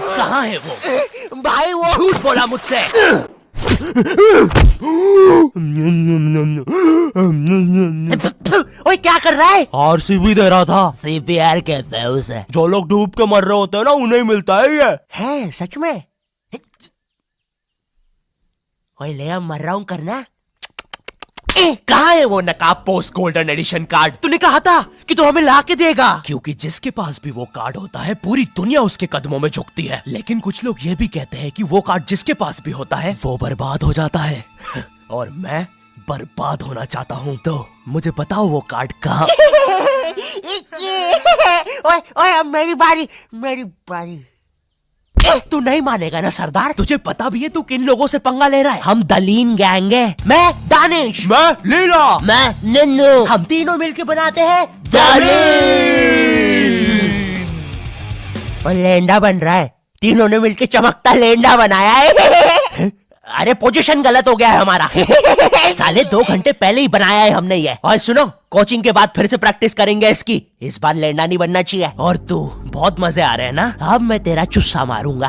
कहाँ है वो? भाई वो झूठ बोला मुझसे। ओए क्या कर रहा है? आरसीबी दे रहा था। सीपीआर कहते हैं उसे। जो लोग डूब के मर रहे होते हैं ना, उन्हें मिलता है ये। है सच में? ओए ले अब मर रहा हूँ करना। कहाँ है वो नकाब पोस्ट गोल्डन एडिशन कार्ड? तूने कहा था कि तू हमें ला के देगा। क्योंकि जिसके पास भी वो कार्ड होता है, पूरी दुनिया उसके कदमों में झुकती है। लेकिन कुछ लोग ये भी कहते हैं कि वो कार्ड जिसके पास भी होता है, वो बर्बाद हो जाता है। और मैं बर्बाद होना चाहता हूँ, तो मुझे बताओ वो कार्ड कहाँ? ओए ओए अब मेरी बारी। तू नहीं मानेगा ना सरदार? तुझे पता भी है तू किन लोगों से पंगा ले रहा है? हम दलीन गैंग है। मैं दानिश, मैं लीला, मैं नन्नू, हम तीनों मिलके बनाते हैं दलीन। और लेंडा बन रहा है। तीनों ने मिलके चमकता लेंडा बनाया है। अरे पोजीशन गलत हो गया है हमारा। साले 2 घंटे पहले ही बनाया है हमने ये। और सुनो, कोचिंग के बाद फिर से प्रैक्टिस करेंगे इसकी। इस बार लेंडा नहीं बनना चाहिए। और तू बहुत मजे आ रहे हैं ना? अब मैं तेरा चुस्सा मारूंगा।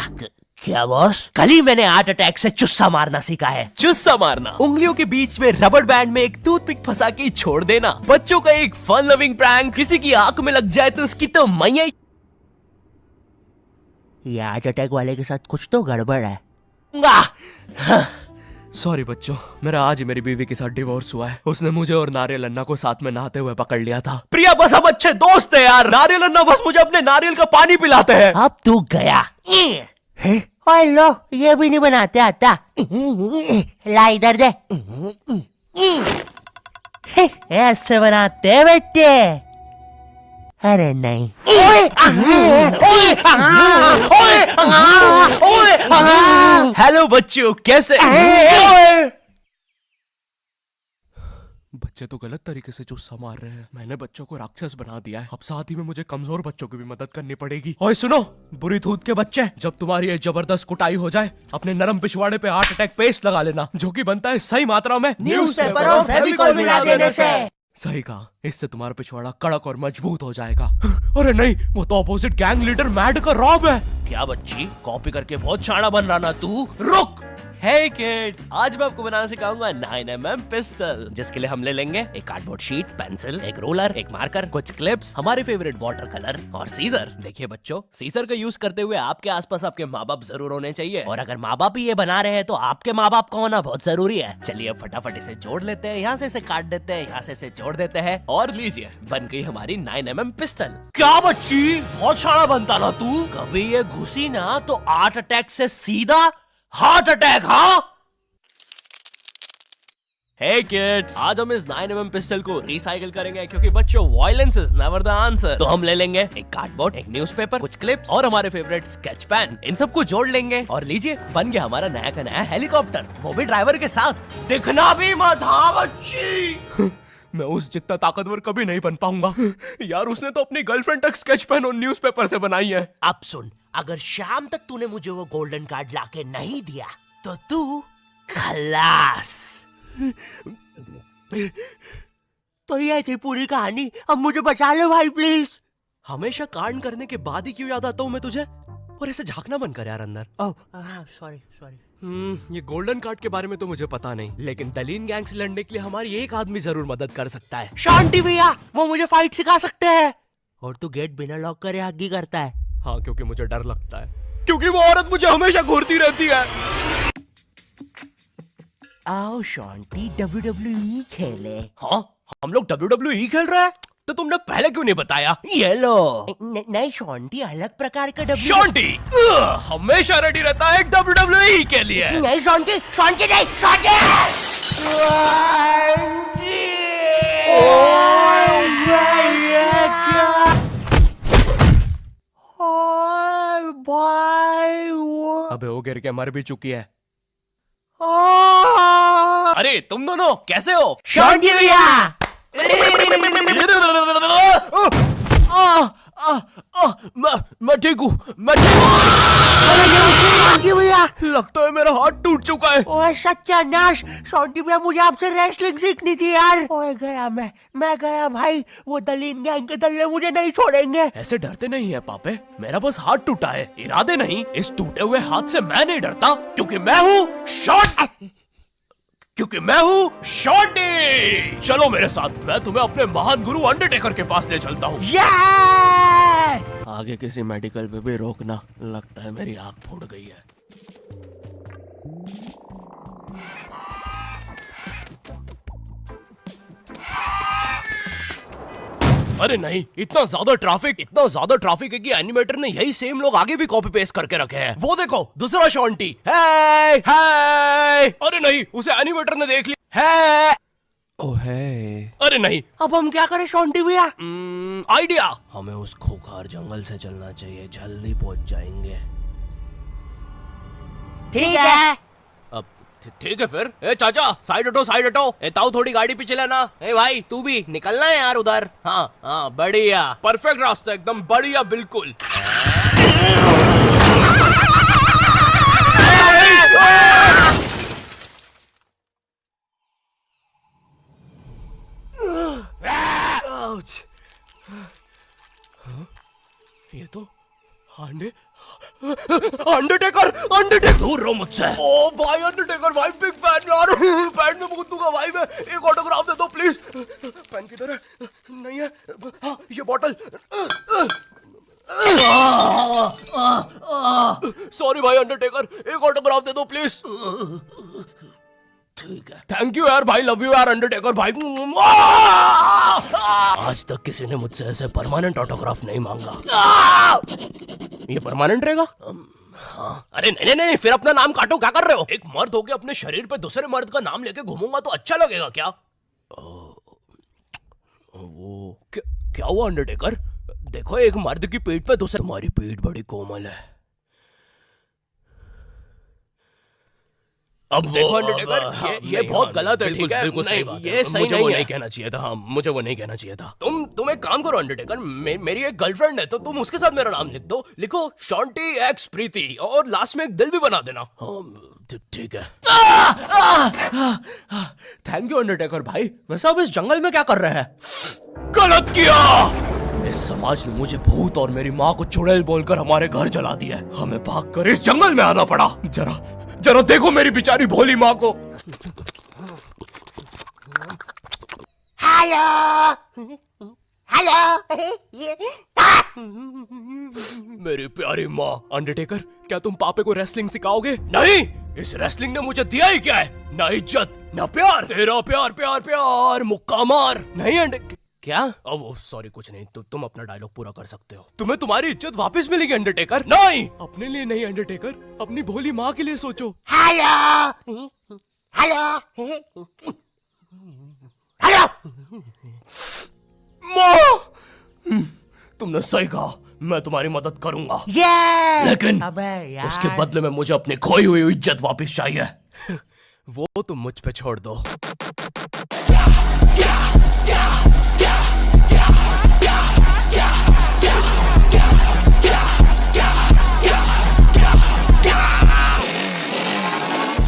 क्या बॉस? कल ही मैंने हार्ट अटैक से चुस्सा मारना सीखा है। चुस्सा मारना उंगलियों के बीच में रबर बैंड में एक टूथपिक फंसा के छोड़ देना। बच्चों का एक फन लविंग प्रैंक। किसी की आंख में लग जाए तो उसकी तो मैया। ये हार्ट अटैक वाले के साथ कुछ तो गड़बड़ है। सॉरी बच्चों, मेरा आज ही मेरी बीवी के साथ डिवोर्स हुआ है। उसने मुझे और नारियल अन्ना को साथ में नहाते हुए पकड़ लिया था। प्रिया बस हम अच्छे दोस्त है यार। नारियल अन्ना बस मुझे अपने नारियल का पानी पिलाते हैं। अब तू गया। ओए लो, ये भी नहीं बनाते आता। ला इधर दे। ऐसे बनाते हैं बेटे। अरे नहीं। हेलो बच्चों, कैसे? बच्चे तो गलत तरीके से चुस्सा मार रहे हैं। मैंने बच्चों को राक्षस बना दिया है। अब साथ ही में मुझे कमजोर बच्चों की भी मदद करनी पड़ेगी। और सुनो बुरी धूत के बच्चे, जब तुम्हारी ये जबरदस्त कुटाई हो जाए, अपने नरम पिछवाड़े पे हार्ट अटैक पेस्ट लगा लेना, जो कि बनता है सही मात्रा में न्यूज़पेपर और फेविकॉल मिला देने से। सही कहा, इससे तुम्हारा पिछवाड़ा कड़क और मजबूत हो जाएगा। अरे नहीं, वो तो अपोजिट गैंग लीडर मैड का रॉब है। क्या बच्ची, कॉपी करके बहुत शाना बन रहा ना तू? रुक। हे किड, आज मैं आपको बनाना सिखाऊंगा 9mm पिस्टल, जिसके लिए हम ले लेंगे एक कार्डबोर्ड शीट, पेंसिल, एक रोलर, एक मार्कर, कुछ क्लिप्स, हमारे फेवरेट वाटर कलर और सीजर। देखिए बच्चों, सीजर का यूज करते हुए आपके आसपास आपके माँ बाप जरूर होने चाहिए। और अगर माँ बाप ही ये बना रहे हैं तो आपके माँ बाप का होना बहुत जरूरी है। चलिए अब फटाफट इसे जोड़ लेते हैं। यहाँ से इसे काट देते हैं, यहाँ से इसे जोड़ देते हैं और लीजिए, बन गई हमारी 9mm पिस्टल। क्या बच्ची, बहुत शाना बनता ना तू। कभी ये घुसी ना तो हार्ट अटैक से सीधा हार्ट अटैक। हाँ हे किड्स, आज हम इस 9mm पिस्टल को रिसाइकिल करेंगे, क्योंकि बच्चों violence is never the answer. तो हम ले लेंगे एक कार्डबोर्ड, एक न्यूज़पेपर, कुछ क्लिप्स और हमारे फेवरेट स्केच पेन। इन सबको जोड़ लेंगे और लीजिए, बन गया हमारा नया का नया हेलीकॉप्टर, वो भी ड्राइवर के साथ। दिखना भी मत। हाँ बच्ची। मैं उस जितना ताकतवर कभी नहीं बन पाऊंगा यार। उसने तो अपनी गर्लफ्रेंड तक स्केच पेन और न्यूज़पेपर से बनाई है। अब सुन, अगर शाम तक तूने मुझे वो गोल्डन कार्ड लाके नहीं दिया तो तू खलास। तो ये थी पूरी कहानी। अब मुझे बचा लो भाई प्लीज। हमेशा कांड करने के बाद ही क्यों याद आता हूँ मैं तुझे? और ऐसे झांकना बंद कर यार अंदर। Oh sorry. ये गोल्डन कार्ड के बारे में तो मुझे पता नहीं, लेकिन दलीन गैंग से लड़ने के लिए हमारी एक आदमी जरूर मदद कर सकता है। शांति भैया, वो मुझे फाइट सिखा सकते हैं। और तू गेट बिना लॉक करे आगे करता है। हाँ, क्योंकि मुझे डर लगता है, क्योंकि वो औरत मुझे हमेशा घूरती रहती है। आओ शांति, WWE खेले। हाँ, हम लोग WWE खेल रहे हैं? तो तुमने पहले क्यों नहीं बताया? ये लो। नहीं शांति, अलग प्रकार का शांति हमेशा रेडी रहता है WWE के लिए। नहीं शांति नहीं शांति। अबे वो गिर के मर भी चुकी है। अरे तुम दोनों कैसे हो? शांति भैया। मैं ठीक हूँ, मैं ठीक हूँ। भैया लगता है मेरा हाथ टूट चुका है। ओए सत्यानाश, शॉन्टी भैया मुझे आपसे रेसलिंग सीखनी थी यार। ओए गया मैं गया भाई, वो दलीन गैंग के दल्ले मुझे नहीं छोड़ेंगे। ऐसे डरते नहीं है पापे, मेरा बस हाथ टूटा है, इरादे नहीं। इस टूटे हुए हाथ से मैं नहीं डरता, क्योंकि मैं हूँ शॉन्टी। चलो मेरे साथ, मैं तुम्हें अपने महान गुरु अंडरटेकर के पास ले चलता हूँ। आगे किसी मेडिकल पे भी रोकना, लगता है मेरी आंख फूट गई है। अरे नहीं, इतना ज्यादा ट्रैफिक है कि एनिमेटर ने यही सेम लोग आगे भी कॉपी पेस्ट करके रखे हैं। वो देखो, दूसरा शॉन्टी। हे अरे नहीं, उसे एनिमेटर ने देख लिया है। ओह है। अरे नहीं, अब हम क्या करें शॉन्टी भैया? आइडिया, हमें उस खूंखार जंगल से चलना चाहिए, जल्दी पहुंच जाएंगे। ठीक है। अब ठीक है फिर। ए चाचा, साइड हटो। ए ताऊ, थोड़ी गाड़ी पीछे लेना। ए भाई, तू भी निकलना है यार उधर। हाँ, बढ़िया, परफेक्ट रास्ता, एकदम बढ़िया, बिल्कुल। ये तो अंडरटेकर दूर रहो मुझसे। ओ भाई अंडरटेकर भाई, बिग फैन यार। पैंट में मूत दूंगा भाई मैं। एक ऑटोग्राफ दे दो प्लीज। पेन किधर है? नहीं है। हाँ, ये बॉटल। सॉरी भाई अंडरटेकर, एक ऑटोग्राफ दे दो प्लीज। ठीक है, थैंक यू यार भाई, लव यू यार अंडरटेकर भाई। आज तक किसी ने मुझसे ऐसे परमानेंट ऑटोग्राफ नहीं मांगा। ये परमानेंट रहेगा? हाँ। अरे नहीं, फिर अपना नाम काटो, क्या कर रहे हो? एक मर्द होके अपने शरीर पे दूसरे मर्द का नाम लेके घूमूंगा तो अच्छा लगेगा क्या? वो क्या हुआ अंडरटेकर? देखो, एक मर्द की पीठ पे दूसरे। तुम्हारी पीठ बड़ी कोमल है। अब देखो अंडरटेकर, ये बहुत गलत है, ठीक है? बिल्कुल सही बात है। ये सही नहीं है। नहीं कहना चाहिए था। हाँ, मुझे वो नहीं कहना चाहिए था। तुम एक काम करो अंडरटेकर, मेरी एक गर्लफ्रेंड है, तो तुम उसके साथ मेरा नाम लिख दो। लिखो शॉन्टी एक्स प्रीति, और लास्ट में एक दिल भी बना देना। ठीक है। थैंक यू अंडरटेकर भाई। वैसे अब इस जंगल में क्या कर रहे हैं? गलत किया। इस समाज ने मुझे भूत और मेरी माँ को चुड़ैल बोलकर हमारे घर जला दिया। हमें भागकर इस जंगल में आना पड़ा। जरा देखो मेरी बेचारी भोली माँ को। हेलो। मेरी प्यारी माँ। अंडरटेकर, क्या तुम पापे को रेसलिंग सिखाओगे? नहीं, इस रेसलिंग ने मुझे दिया ही क्या है? ना इज्जत, ना प्यार। तेरा प्यार मुक्का मार। नहीं क्या? वो सॉरी, कुछ नहीं। तुम अपना डायलॉग पूरा कर सकते हो। तुम्हें तुम्हारी इज्जत वापस मिलेगी अंडरटेकर। नहीं, अपने लिए नहीं अंडरटेकर, अपनी भोली माँ के लिए सोचो। हेलो। माँ, तुमने सही कहा, मैं तुम्हारी मदद करूंगा। लेकिन उसके बदले में मुझे अपनी खोई हुई इज्जत वापस चाहिए। वो तुम मुझ पे छोड़ दो।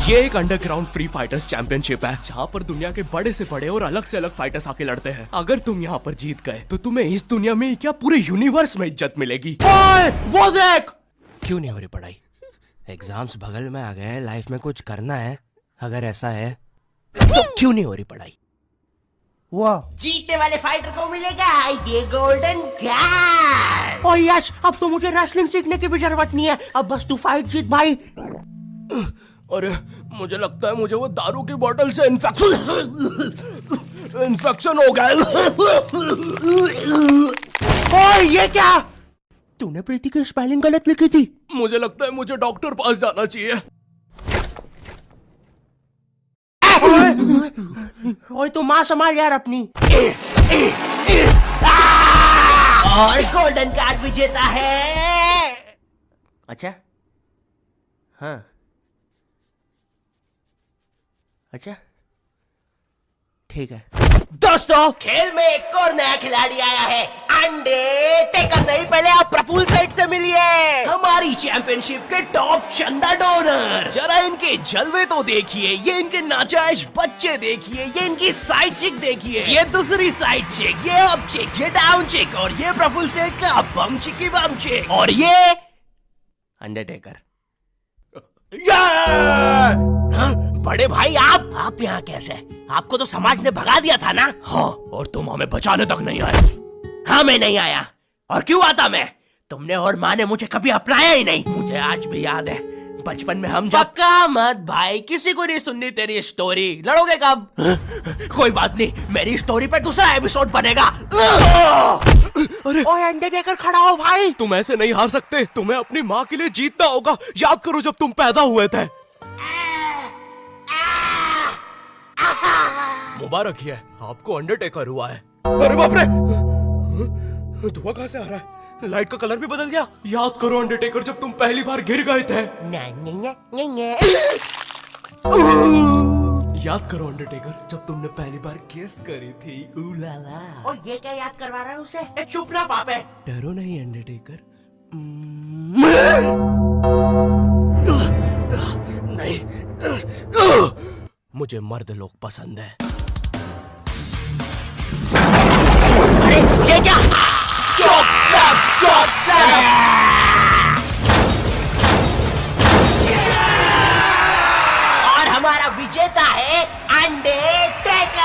ये एक अंडरग्राउंड फ्री फाइटर्स चैंपियनशिप है, जहाँ पर दुनिया के बड़े से बड़े और अलग से अलग फाइटर्स आके लड़ते हैं। अगर तुम यहाँ पर जीत गए तो तुम्हें इस दुनिया में क्या, पूरे यूनिवर्स में इज्जत मिलेगी। वो देख। क्यों नहीं हो रही पढ़ाई? एग्जाम्स बगल में आ गए, लाइफ में कुछ करना है। अगर ऐसा है तो क्यों नहीं हो रही पढ़ाई? वो जीतने वाले फाइटर को मिलेगा ये गोल्डन कार्ड। और यस, अब तो मुझे रेसलिंग सीखने की भी जरूरत नहीं है। अब बस तू फाइट जीत भाई। अरे मुझे लगता है मुझे वो दारू की बोतल से इन्फेक्शन हो गया। ओए ये क्या? तूने प्रीति की स्पेलिंग गलत लिखी थी। मुझे लगता है मुझे डॉक्टर पास जाना चाहिए। ओए तू माँ संभाल यार अपनी। और गोल्डन कार्ड विजेता है। अच्छा, हाँ, अच्छा, ठीक है। दोस्तों, खेल में एक और नया खिलाड़ी आया है। अंडरटेकर नहीं, मिलिए हमारी चैंपियनशिप के टॉप चंदा डोनर। जरा इनके जलवे तो देखिए, ये इनके नाजायज बच्चे देखिए, ये इनकी साइड चिक देखिए, ये दूसरी साइड चिक, ये अप चिक, ये डाउन चिक, और ये प्रफुल्ल सेठ का बम चिकी बम चिक, और ये अंडरटेकर। हाँ? बड़े भाई आप यहाँ कैसे? आपको तो समाज ने भगा दिया था ना? हाँ, और तुम हमें बचाने तक नहीं आए। हाँ, मैं नहीं आया। और क्यों आता मैं? तुमने और माँ ने मुझे कभी अपनाया ही नहीं। मुझे आज भी याद है, बचपन में हम पक्का मत भाई, किसी को नहीं सुननी तेरी स्टोरी। लड़ोगे कब? कोई बात नहीं, मेरी स्टोरी पे दूसरा एपिसोड बनेगा। अरे ओए अंडरटेकर, खड़ा हो भाई। तुम ऐसे नहीं हार सकते, तुम्हें अपनी माँ के लिए जीतना होगा। याद करो जब तुम पैदा हुए थे। मुबारक है, आपको अंडरटेकर हुआ है। अरे बाप रे, धुआं कहां से आ रहा है? लाइट का कलर भी बदल गया। याद करो अंडरटेकर, जब तुम पहली बार गिर गए थे। याद करो अंडरटेकर, जब तुमने पहली बार किस करी थी। उलाला। और ये क्या याद करवा रहा है उसे? चुप ना पापे। डरो नहीं अंडरटेकर। नहीं, मुझे मर्द लोग पसंद है। अरे ये क्या? और हमारा विजेता है अंडरटेकर।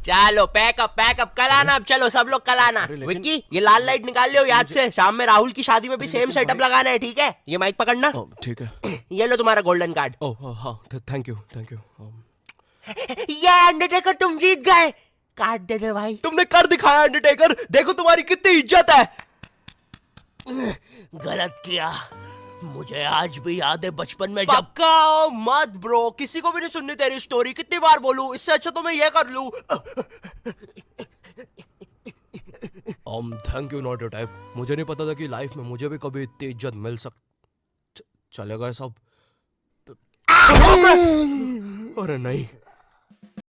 चलो पैकअप कल आना। अब चलो सब लोग कल आना। विक्की, ये लाल लाइट निकाल लियो याद से। शाम में राहुल की शादी में भी सेम सेटअप लगाना है, ठीक है? ये माइक पकड़ना। ठीक है। ये लो तुम्हारा गोल्डन कार्ड। ओह हाँ, थैंक यू। ये अंडरटेकर, तुम जीत गए। कार्ड दे दे भाई। तुमने कर दिखाया अंडरटेकर, देखो तुम्हारी कितनी इज्जत है। गलत किया, मुझे आज भी याद है बचपन में जब। पक्का मत ब्रो, किसी को भी नहीं सुननी तेरी स्टोरी। कितनी बार बोलूं? इससे अच्छा तो मैं ये कर लूं। Thank you not your type. मुझे नहीं पता था कि लाइफ में मुझे भी कभी इतनी इज्जत मिल चलेगा सब। अरे नहीं,